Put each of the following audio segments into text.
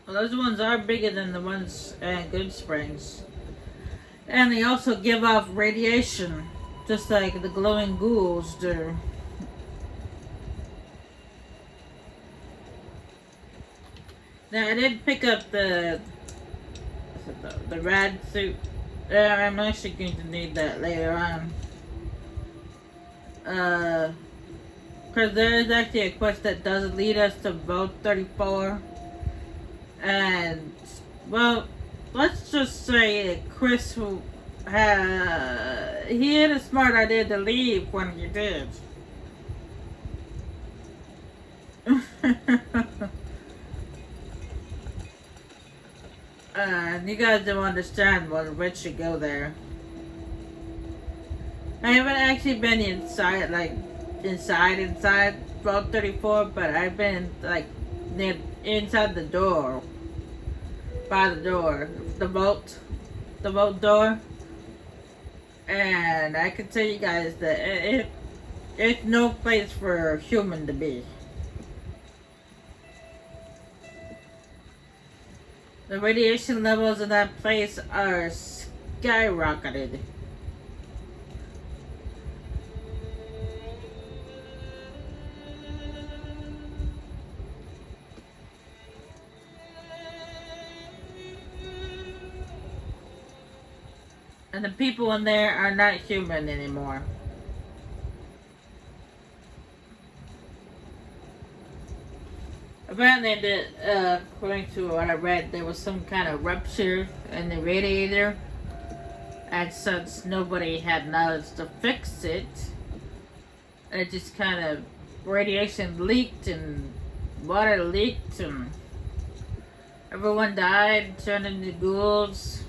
Well, those ones are bigger than the ones at Good Springs. And they also give off radiation, just like the glowing ghouls do. Now, I did pick up the rad suit. I'm actually going to need that later on. Because there is actually a quest that does lead us to Vault 34. And, well, let's just say Chris he had a smart idea to leave when he did. You guys don't understand why Rich should go there. I haven't actually been inside Vault 34, but I've been, like, inside the door. By the door. The vault door. And I can tell you guys that it's no place for a human to be. The radiation levels in that place are skyrocketed. And the people in there are not human anymore. Apparently, according to what I read, there was some kind of rupture in the radiator. And since nobody had knowledge to fix it, it just kind of radiation leaked and water leaked and everyone died, turned into ghouls.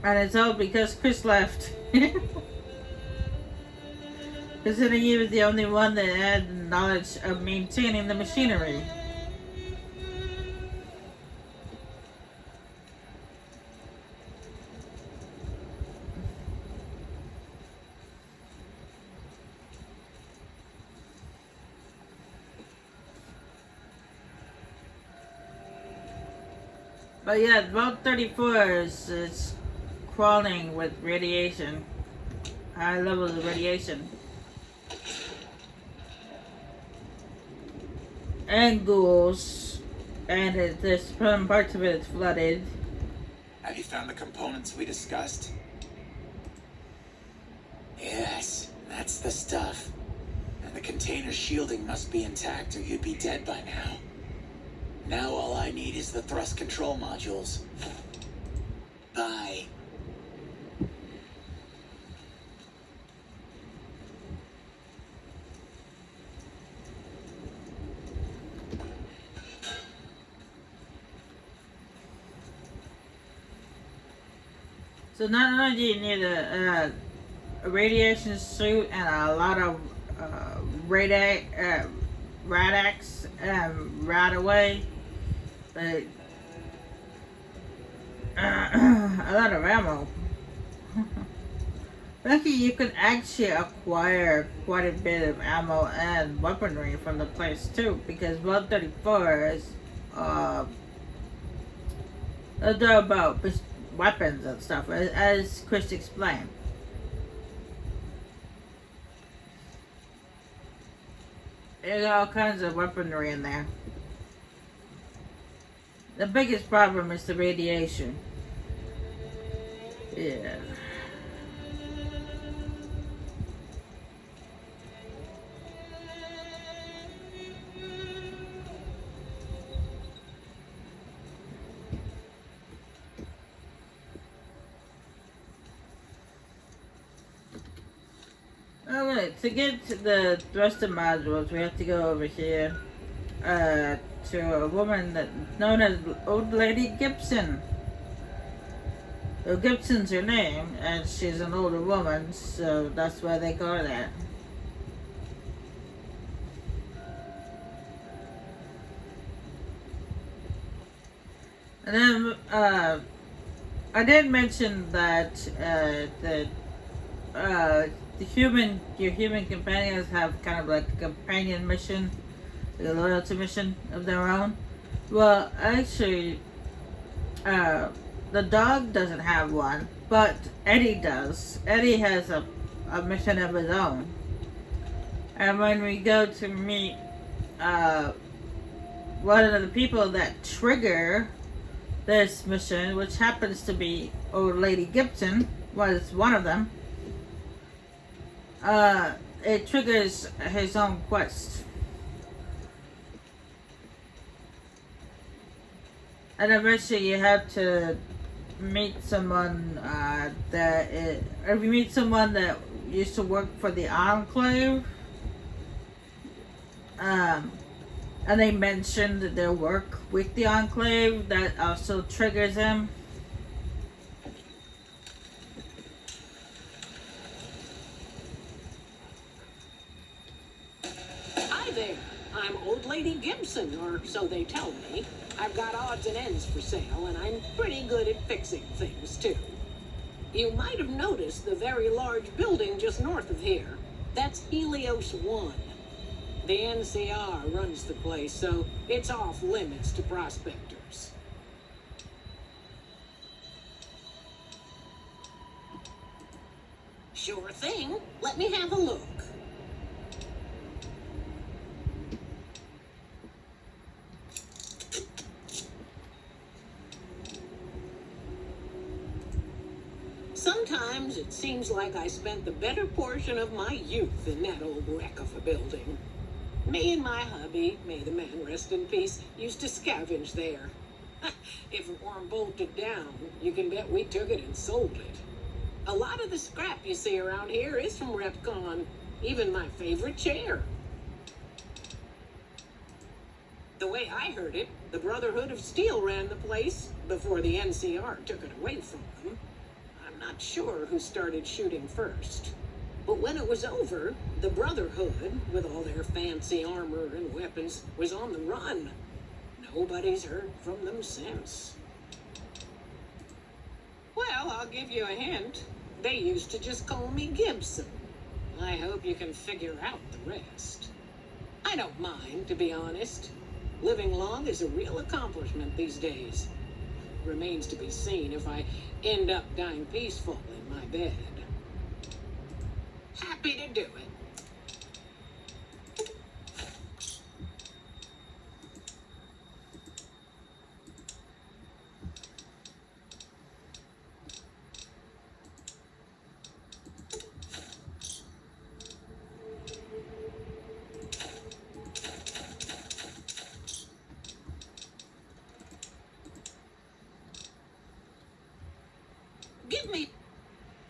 And it's all because Chris left. Considering he was the only one that had knowledge of maintaining the machinery. But yeah, Vault 34 is crawling with radiation. High levels of radiation. And ghouls. And there's some parts of it is flooded. Have you found the components we discussed? Yes, that's the stuff. And the container shielding must be intact or you'd be dead by now. Now all I need is the thrust control modules. Bye. So not only do you need a radiation suit and a lot of radax right away, but a lot of ammo. Lucky you can actually acquire quite a bit of ammo and weaponry from the place too, because Vault 34 is they're about weapons and stuff, as Chris explained. There's all kinds of weaponry in there. The biggest problem is the radiation. Yeah. Alright, to get to the thruster modules, we have to go over here to a woman that's known as Old Lady Gibson. Well, Gibson's her name, and she's an older woman, so that's why they call her that. And then, I did mention that your human companions have kind of like a companion mission, like a loyalty mission of their own. Well, actually, the dog doesn't have one, but Eddie does. Eddie has a mission of his own. And when we go to meet one of the people that trigger this mission, which happens to be Old Lady Gibson, was one of them, it triggers his own quest. And eventually you have to meet someone if you meet someone that used to work for the Enclave, and they mentioned their work with the Enclave, that also triggers him. Hi there. I'm Old Lady Gibson, or so they tell me. I've got odds and ends for sale, and I'm pretty good at fixing things, too. You might have noticed the very large building just north of here. That's Helios 1. The NCR runs the place, so it's off limits to prospectors. Sure thing. Let me have a look. Sometimes it seems like I spent the better portion of my youth in that old wreck of a building. Me and my hubby, may the man rest in peace, used to scavenge there. If it weren't bolted down, you can bet we took it and sold it. A lot of the scrap you see around here is from Repcon, even my favorite chair. The way I heard it, the Brotherhood of Steel ran the place before the NCR took it away from them. I'm not sure who started shooting first. But when it was over, the Brotherhood, with all their fancy armor and weapons, was on the run. Nobody's heard from them since. Well, I'll give you a hint. They used to just call me Gibson. I hope you can figure out the rest. I don't mind, to be honest. Living long is a real accomplishment these days. Remains to be seen if I end up dying peaceful in my bed. Happy to do it. Give me...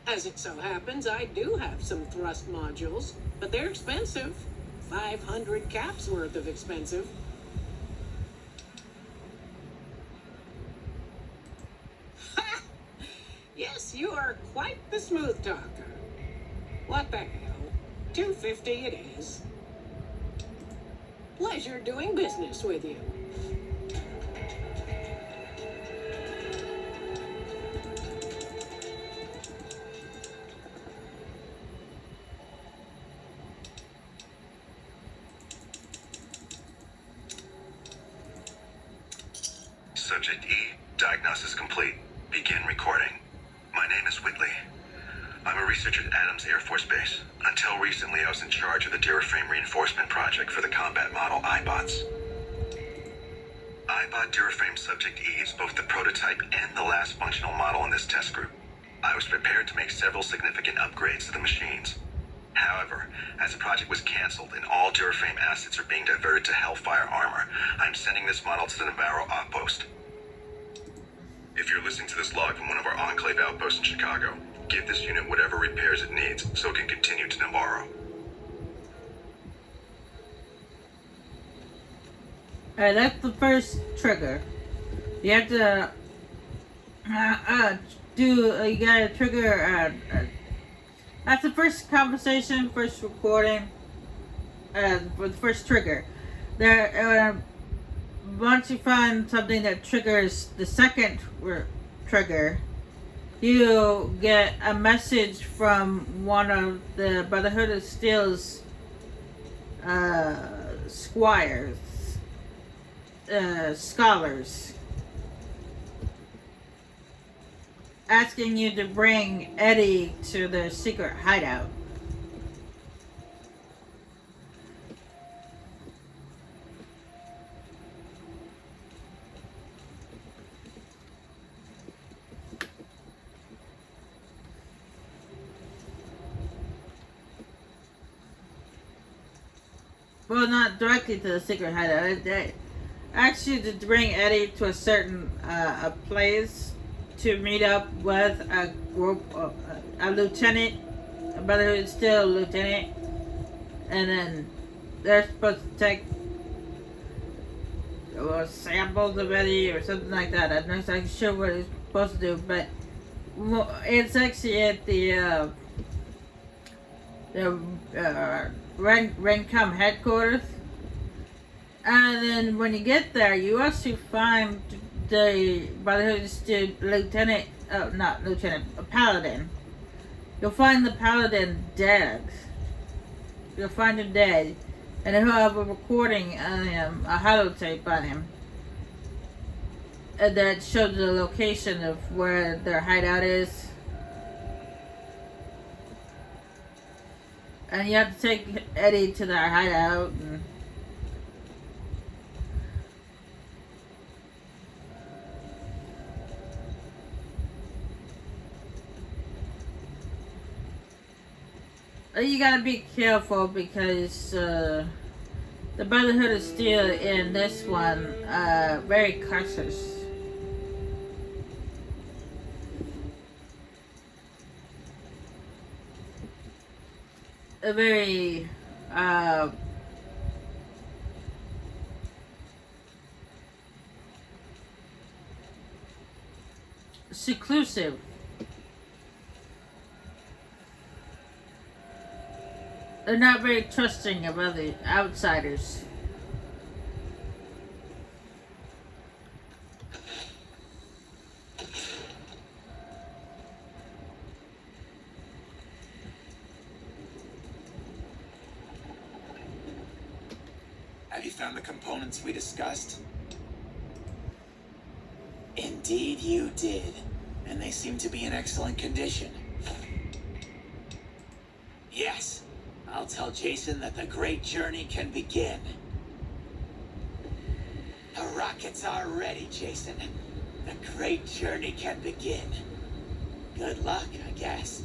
As it so happens, I do have some thrust modules, but they're expensive. 500 caps worth of expensive. Ha! Yes, you are quite the smooth talker. What the hell? $250 it is. Pleasure doing business with you. Subject E, diagnosis complete. Begin recording. My name is Whitley. I'm a researcher at Adams Air Force Base. Until recently, I was in charge of the Duraframe reinforcement project for the combat model iBots. iBot Duraframe Subject E is both the prototype and the last functional model in this test group. I was prepared to make several significant upgrades to the machines. However, as the project was canceled and all Duraframe assets are being diverted to Hellfire armor, I'm sending this model to the Navarro outpost. If you're listening to this log from one of our Enclave outposts in Chicago, give this unit whatever repairs it needs so it can continue to Navarro. Alright, that's the first trigger. You have to you gotta trigger that's the first conversation, first recording, for the first trigger. There, once you find something that triggers the second trigger, you get a message from one of the Brotherhood of Steel's squires, scholars, asking you to bring Eddie to their secret hideout. Well, not directly to the secret hideout. They asked you to bring Eddie to a certain a place to meet up with a group of a lieutenant, a Brotherhood Steel lieutenant, and then they're supposed to take samples of Eddie or something like that. I'm not exactly sure what it's supposed to do, but it's actually at the Rencom headquarters. And then when you get there, you actually find the Brotherhood Steel lieutenant, not lieutenant, a paladin. You'll find the paladin dead. You'll find him dead. And he'll have a recording on him, a holotape on him, that shows the location of where their hideout is. And you have to take Eddie to their hideout. You gotta be careful because the Brotherhood of Steel in this one very cautious. A very seclusive. They're not very trusting of other outsiders. Have you found the components we discussed? Indeed you did. And they seem to be in excellent condition. Yes. I'll tell Jason that the great journey can begin. The rockets are ready, Jason. The great journey can begin. Good luck, I guess.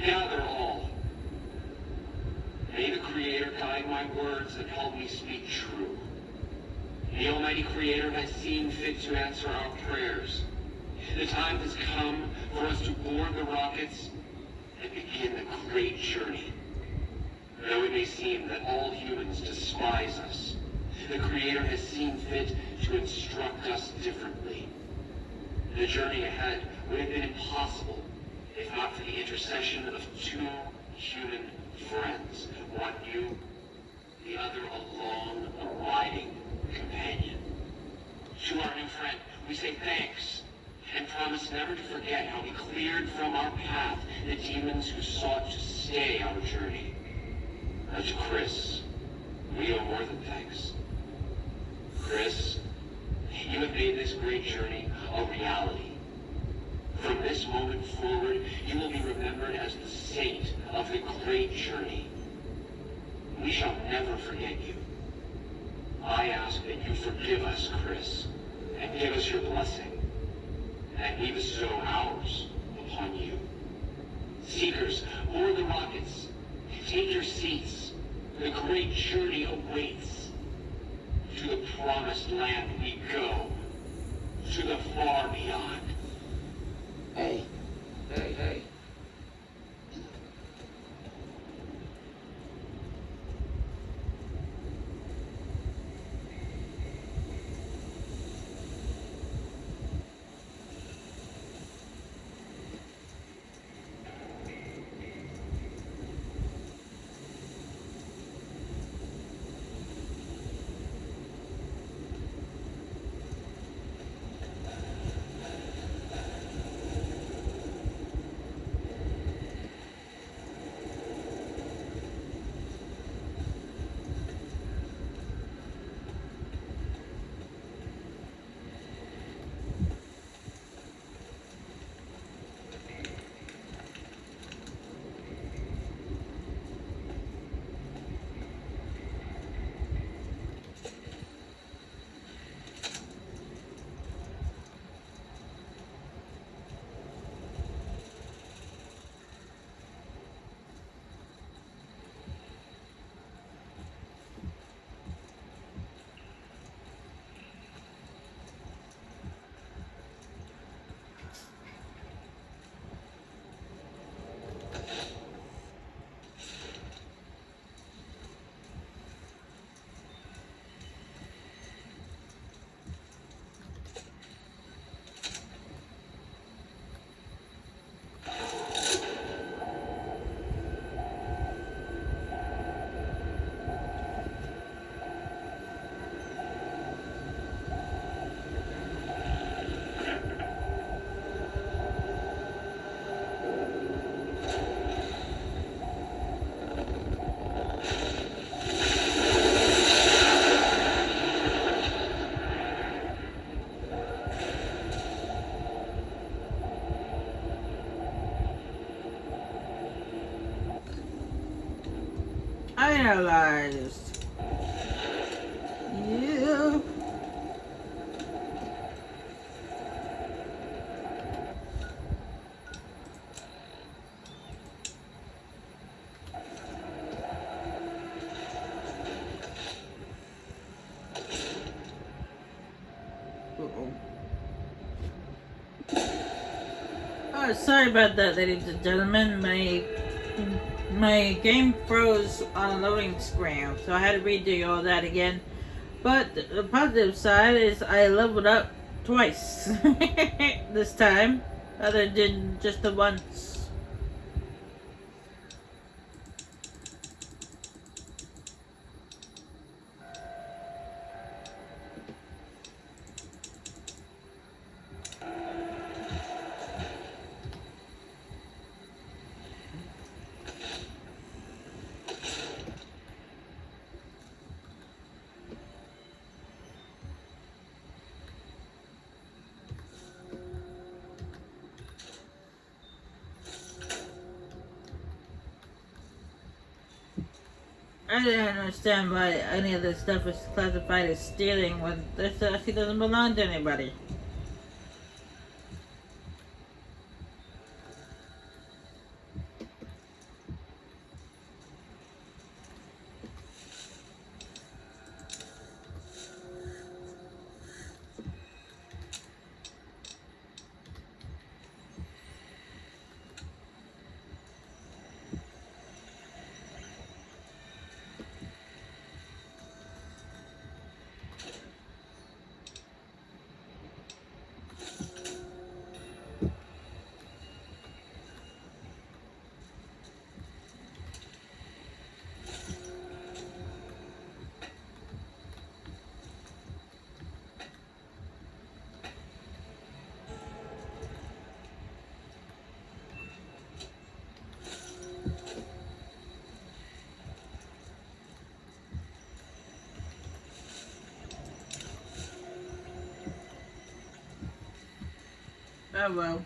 Gather all. May the Creator guide my words and help me speak true. The Almighty Creator has seen fit to answer our prayers. The time has come for us to board the rockets and begin the great journey. Though it may seem that all humans despise us, the Creator has seen fit to instruct us differently. The journey ahead would have been impossible if not for the intercession of two human friends, one new, the other a long-abiding companion. To our new friend, we say thanks, and promise never to forget how he cleared from our path the demons who sought to stay our journey. And to Chris, we owe more than thanks. Chris, you have made this great journey a reality. From this moment forward, you will be remembered as the saint of the great journey. We shall never forget you. I ask that you forgive us, Chris, and give us your blessing. And we bestow ours upon you. Seekers, board the rockets. Take your seats. The great journey awaits. To the promised land we go. To the far beyond. Hey. Hey. Analyzed. Yeah. Uh-oh. Oh, sorry about that, ladies and gentlemen. My game froze on a loading screen, so I had to redo all that again. But the positive side is I leveled up twice this time, other than just the once. I didn't understand why any of this stuff is classified as stealing when this actually doesn't belong to anybody. Oh well.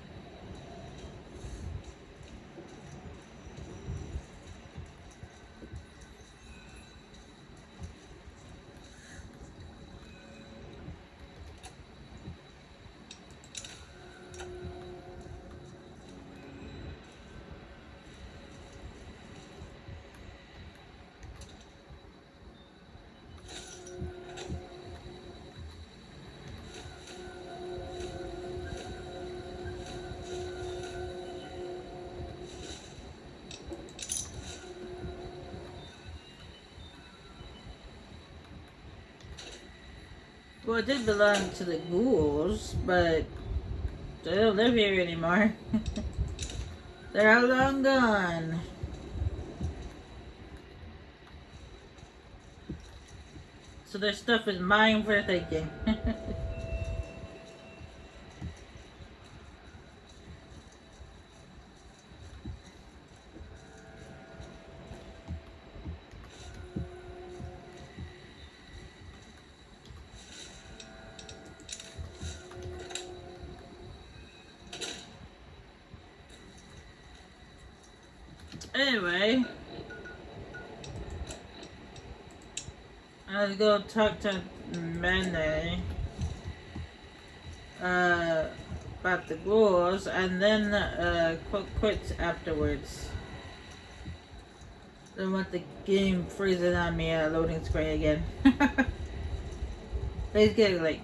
Well, it did belong to the ghouls, but they don't live here anymore. They're all long gone. So their stuff is mine for taking. Anyway, I'll go talk to Mene about the ghouls and then quit afterwards. Don't want the game freezing on me loading screen again. It's getting late.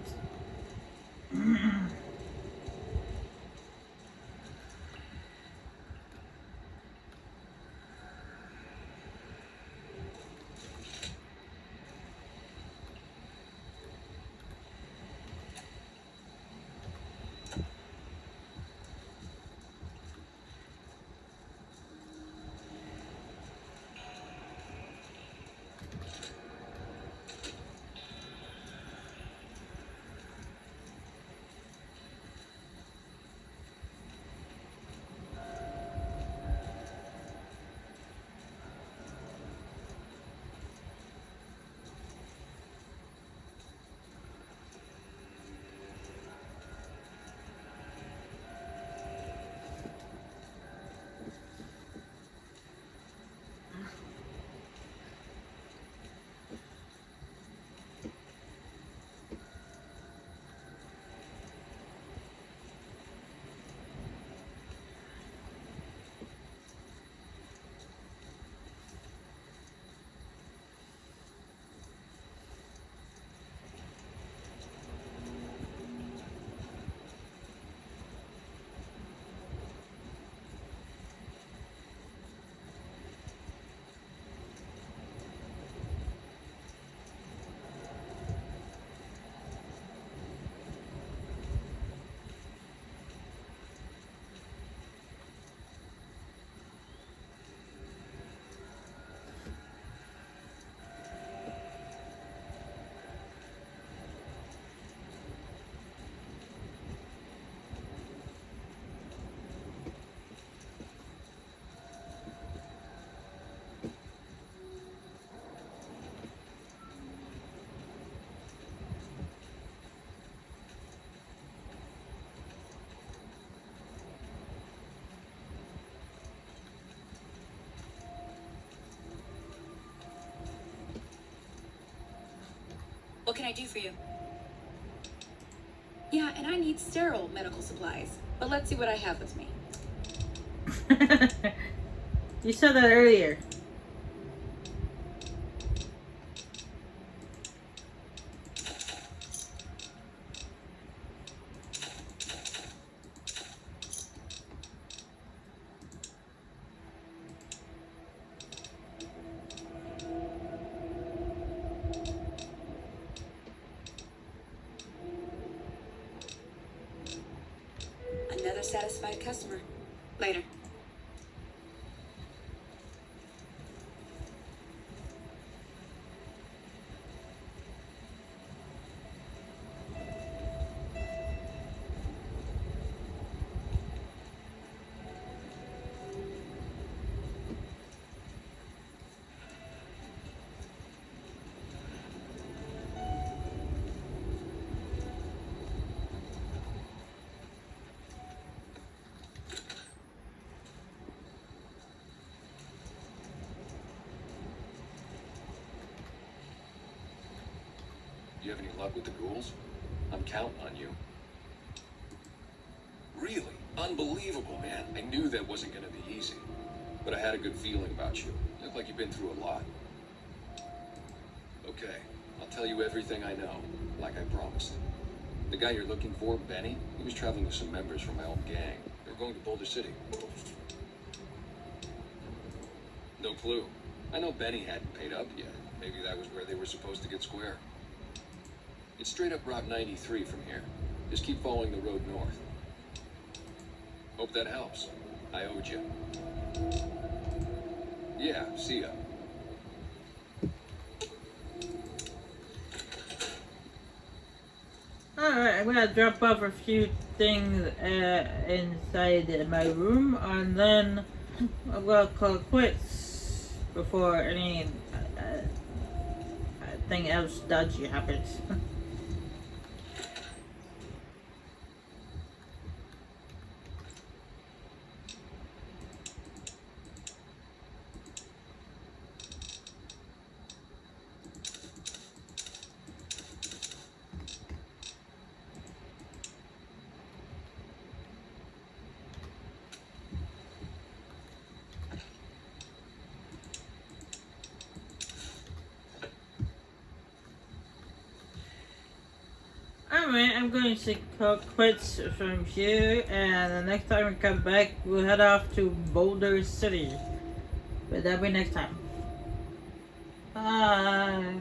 What can I do for you? Yeah, and I need sterile medical supplies. But let's see what I have with me. You said that earlier. Another satisfied customer. Later. You have any luck with the ghouls? I'm counting on you. Really? Unbelievable, man. I knew that wasn't gonna be easy. But I had a good feeling about you. You look like you've been through a lot. Okay, I'll tell you everything I know, like I promised. The guy you're looking for, Benny, he was traveling with some members from my old gang. They were going to Boulder City. No clue. I know Benny hadn't paid up yet. Maybe that was where they were supposed to get square. It's straight up Route 93 from here. Just keep following the road north. Hope that helps. I owed you. Yeah, see ya. Alright, I'm gonna drop off a few things inside my room, and then I'm gonna call quits before anything else dodgy happens. Alright, I'm going to call quits from here, and the next time we come back, we'll head off to Boulder City. But that'll be next time. Bye.